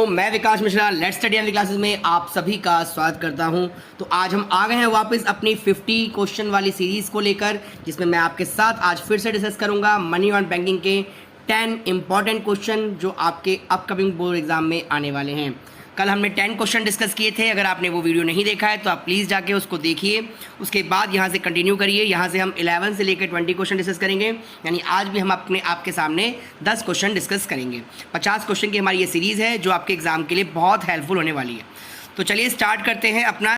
Hello, मैं Vikas Mishra let's study and classes में आप सभी का स्वागत करता हूं। तो आज हम आ गए हैं वापस अपनी 50 क्वेश्चन वाली सीरीज़ को लेकर, जिसमें मैं आपके साथ आज फिर से डिस्कस करूंगा मनी ऑन बैंकिंग के 10 इंपॉर्टेंट क्वेश्चन जो आपके अपकमिंग बोर्ड एग्जाम में आने वाले हैं। कल हमने 10 क्वेश्चन डिस्कस किए थे। अगर आपने वो वीडियो नहीं देखा है तो आप प्लीज़ जाके उसको देखिए, उसके बाद यहाँ से कंटिन्यू करिए। यहाँ से हम 11 से लेकर 20 क्वेश्चन डिस्कस करेंगे, यानी आज भी हम अपने आपके सामने 10 क्वेश्चन डिस्कस करेंगे। 50 क्वेश्चन की हमारी ये सीरीज़ है जो आपके एग्जाम के लिए बहुत हेल्पफुल होने वाली है। तो चलिए स्टार्ट करते हैं अपना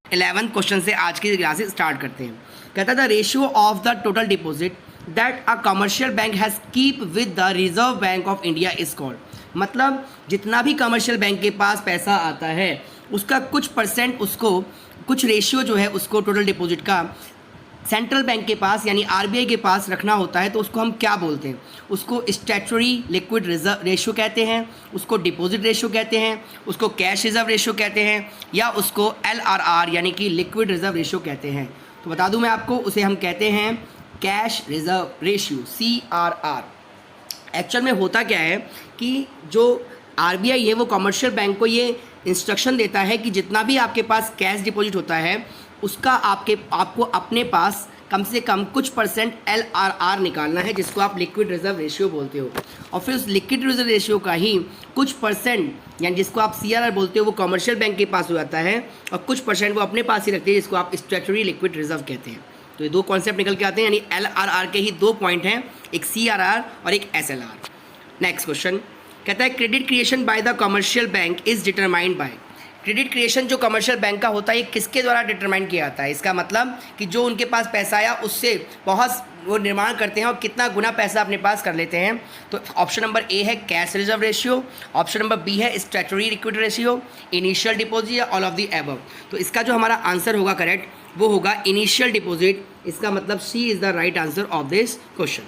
11 क्वेश्चन से आज की क्लासेस स्टार्ट करते हैं। कहता था ratio of the total deposit that a commercial bank has keep with the reserve bank of India is called. मतलब जितना भी कमर्शियल बैंक के पास पैसा आता है उसका कुछ परसेंट, उसको कुछ रेशियो जो है उसको टोटल डिपॉजिट का सेंट्रल बैंक के पास यानी आरबीआई के पास रखना होता है। तो उसको हम क्या बोलते हैं? उसको स्टैट्यूटरी लिक्विड रिजर्व रेशियो कहते हैं, उसको डिपॉजिट रेशियो कहते हैं, उसको कैश रिजर्व रेशियो कहते हैं, या उसको एलआरआर यानी कि लिक्विड रिजर्व रेशियो कहते हैं। तो बता दूं मैं आपको, उसे हम कहते हैं cash reserve ratio, CRR। Actual में होता क्या है कि जो आरबीआई है वो कमर्शियल बैंक को ये इंस्ट्रक्शन देता है कि जितना भी आपके पास कैश डिपॉजिट होता है उसका आपको अपने पास कम से कम कुछ परसेंट LRR निकालना है, जिसको आप लिक्विड रिजर्व रेशियो बोलते हो। और फिर उस लिक्विड रिजर्व रेशियो का ही कुछ परसेंट यानी जिसको आप CRR बोलते हो वो कमर्शियल बैंक के पास हो जाता है, और कुछ परसेंट वो अपने पास ही रखते हैं, जिसको आप स्टैट्यूटरी लिक्विड रिजर्व कहते हैं। तो ये दो कॉन्सेप्ट निकल के आते हैं, यानी LRR के ही दो पॉइंट हैं, एक CRR और एक SLR। नेक्स्ट क्वेश्चन कहता है credit creation by the commercial bank is determined by. Credit creation जो कमर्शियल बैंक का होता है ये किसके द्वारा डिटरमाइन किया जाता है? इसका मतलब कि जो उनके पास पैसा आया उससे बहुत वो निर्माण करते हैं और कितना गुना पैसा अपने पास कर लेते हैं। तो ऑप्शन नंबर ए है cash reserve ratio, option number B है statutory liquid ratio, initial deposit या ऑल ऑफ द एबव। तो इसका जो हमारा आंसर होगा करेक्ट वो होगा इनिशियल डिपॉजिट। इसका मतलब C is the right answer of this question.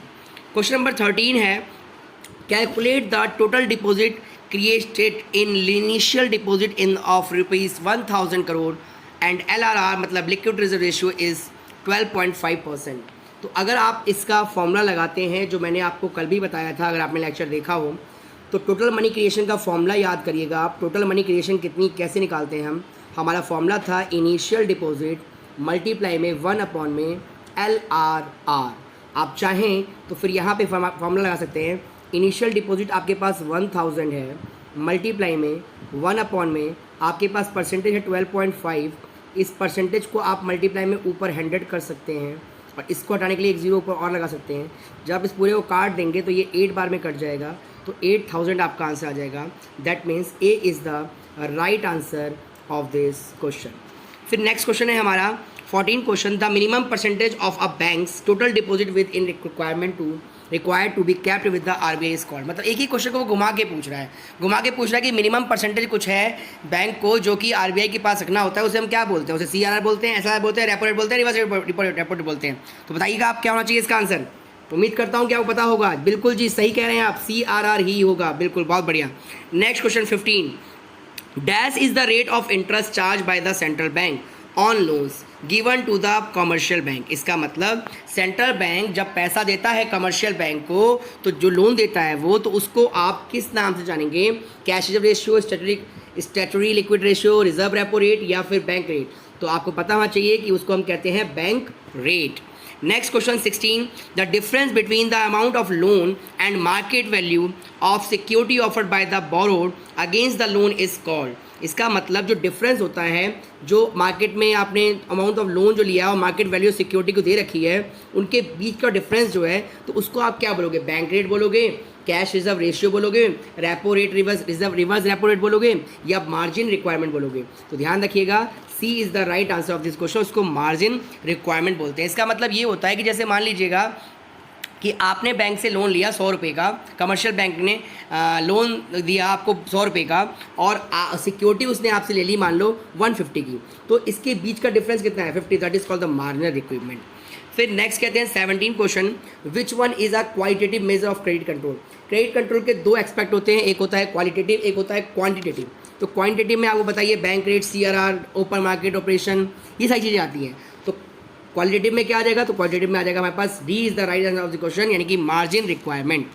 Question number 13 है calculate the total deposit created in initial deposit in of rupees 1000 crore and LRR मतलब liquid reserve ratio is 12.5%। तो अगर आप इसका फॉर्मूला लगाते हैं जो मैंने आपको कल भी बताया था, अगर आपने लेक्चर देखा हो तो टोटल मनी क्रिएशन का फॉर्मूला याद करिएगा आप। टोटल मनी क्रिएशन कितनी कैसे निकालते हैं हम? हमारा फॉर्मूला था इनिशियल डिपॉजिट मल्टीप्लाई में 1 में LRR। आप चाहें तो फिर यहाँ पे फॉर्मूला लगा सकते हैं। इनिशियल डिपॉजिट आपके पास 1000 है, मल्टीप्लाई में 1 में आपके पास परसेंटेज है 12.5। इस परसेंटेज को आप मल्टीप्लाई में ऊपर 100 कर सकते हैं, और इसको हटाने के लिए एक जीरो ऊपर और लगा सकते हैं। जब इस पूरे को काट देंगे तो ये 8 बार में कट जाएगा, तो 8000 आपका आंसर आ जाएगा। That means A is the right answer of this question. फिर नेक्स्ट क्वेश्चन है हमारा 14 question, the minimum percentage of a banks total deposit with in required to be capped with the RBI score. मतलब एक ही question को वो घुमा के पूछ रहा है कि मिनिमम परसेंटेज कुछ है बैंक को जो कि आरबीआई के पास रखना होता है, उसे हम क्या बोलते हैं? उसे CRR बोलते हैं, SLR बोलते हैं, रेपो रेट बोलते हैं, रिवर्स रेपो रेट बोलते हैं। तो बताइएगा आप क्या होना चाहिए इसका आंसर? उम्मीद करता हूँ क्या वो पता होगा। बिल्कुल जी सही कह रहे हैं आप, CRR ही होगा। बिल्कुल, बहुत बढ़िया। Next question 15, dash is the rate of interest charge by the central bank on loans given to the commercial bank. इसका मतलब सेंट्रल बैंक जब पैसा देता है कमर्शियल बैंक को, तो जो लोन देता है वो, तो उसको आप किस नाम से जानेंगे? Cash reserve ratio, statutory liquid ratio, reserve repo rate या फिर बैंक रेट? तो आपको पता होना चाहिए कि उसको हम कहते हैं bank rate. Next question 16, the difference between the amount of loan and market value of security offered by the borrowed against the loan is called. इसका मतलब जो डिफरेंस होता है, जो मार्केट में आपने अमाउंट ऑफ लोन जो लिया और मार्केट वैल्यू सिक्योरिटी को दे रखी है, उनके बीच का डिफरेंस जो है, तो उसको आप क्या बोलोगे? बैंक रेट बोलोगे, कैश रिजर्व रेशियो बोलोगे, repo rate reverse repo rate बोलोगे, या मार्जिन रिक्वायरमेंट बोलोगे? तो ध्यान रखिएगा C is the right answer of this question. उसको मार्जिन रिक्वायरमेंट बोलते हैं। इसका मतलब ये होता है कि जैसे मान लीजिएगा कि आपने बैंक से लोन लिया 100 रुपये का, कमर्शियल बैंक ने लोन दिया आपको 100 रुपये का, और सिक्योरिटी उसने आपसे ले ली मान लो 150 की, तो इसके बीच का डिफरेंस कितना है? 50। That is called the marginal requirement. फिर नेक्स्ट कहते हैं 17 question, which one is a qualitative measure of credit control. Credit control के दो एस्पेक्ट होते हैं, एक होता है क्वालिटेटिव, एक होता है क्वांटिटेटिव। तो क्वांटिटेटिव में आपको बताइए bank rate, CRR, open market operation, ये सारी चीज़ें आती हैं। तो क्वालिटेटिव में क्या आ जाएगा, तो क्वालिटेटिव में आ जाएगा हमारे पास D is the right answer of the question, यानी कि मार्जिन रिक्वायरमेंट।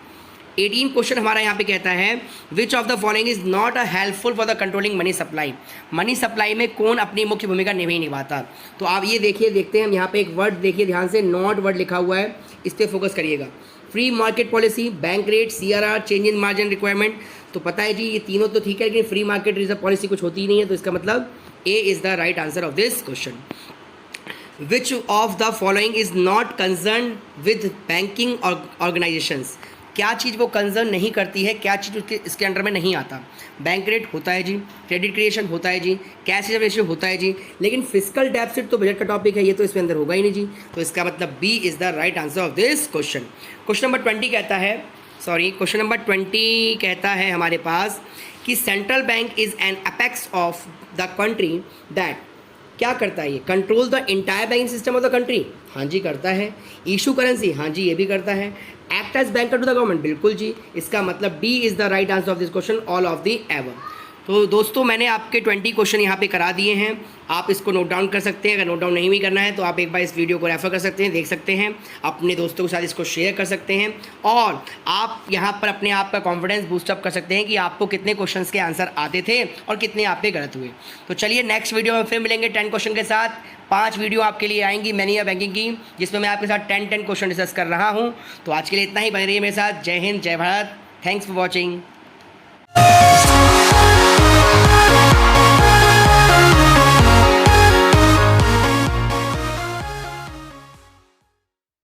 18 क्वेश्चन हमारा यहाँ पे कहता है विच of the following is not a helpful for the controlling money supply. Money supply में कौन अपनी मुख्य भूमिका नहीं निभाता। तो आप ये देखिए, देखते हैं हम यहाँ पे एक वर्ड देखिए ध्यान से, नॉट वर्ड लिखा हुआ है, इस पर फोकस करिएगा। Free market policy, bank rate, CRR, change in margin requirement. तो पता है जी ये तीनों तो ठीक है, लेकिन फ्री मार्केट रिजर्व पॉलिसी कुछ होती ही नहीं है, तो इसका मतलब A is the right answer of this question. Which of the following is not concern with banking organisations. क्या चीज़ वो कंसर्न नहीं करती है, क्या चीज़ उसके इसके अंडर में नहीं आता। बैंक रेट होता है जी, क्रेडिट क्रिएशन होता है जी, कैश रिजर्व रेशियो होता है जी, लेकिन फिजिकल डेफिसिट तो बजट का टॉपिक है, ये तो इसके अंदर होगा ही नहीं जी। तो इसका मतलब B is the right answer of this question. Question number 20 कहता है, क्वेश्चन नंबर 20 कहता है हमारे पास कि central bank is an apex of the country that, क्या करता है ये, control the entire banking system of the country. हाँ जी करता है। इशू करेंसी, हाँ जी ये भी करता है। Act as banker to the government, बिल्कुल जी। इसका मतलब D is the right answer of this question, all of the above. तो दोस्तों मैंने आपके 20 क्वेश्चन यहाँ पे करा दिए हैं, आप इसको नोट डाउन कर सकते हैं। अगर नोट डाउन नहीं भी करना है तो आप एक बार इस वीडियो को रेफर कर सकते हैं, देख सकते हैं, अपने दोस्तों के साथ इसको शेयर कर सकते हैं, और आप यहाँ पर अपने आप का कॉन्फिडेंस बूस्टअप कर सकते हैं कि आपको कितने क्वेश्चंस के आंसर आते थे और कितने आपके गलत हुए। तो चलिए नेक्स्ट वीडियो में फिर मिलेंगे 10 क्वेश्चन के साथ। 5 वीडियो आपके लिए आएंगी मैनी या बैंकिंग की, जिसमें मैं आपके साथ 10 क्वेश्चन डिस्कस कर रहा हूँ। तो आज के लिए इतना ही, बने रहिए मेरे साथ। जय हिंद, जय भारत, थैंक्स फॉर वॉचिंग।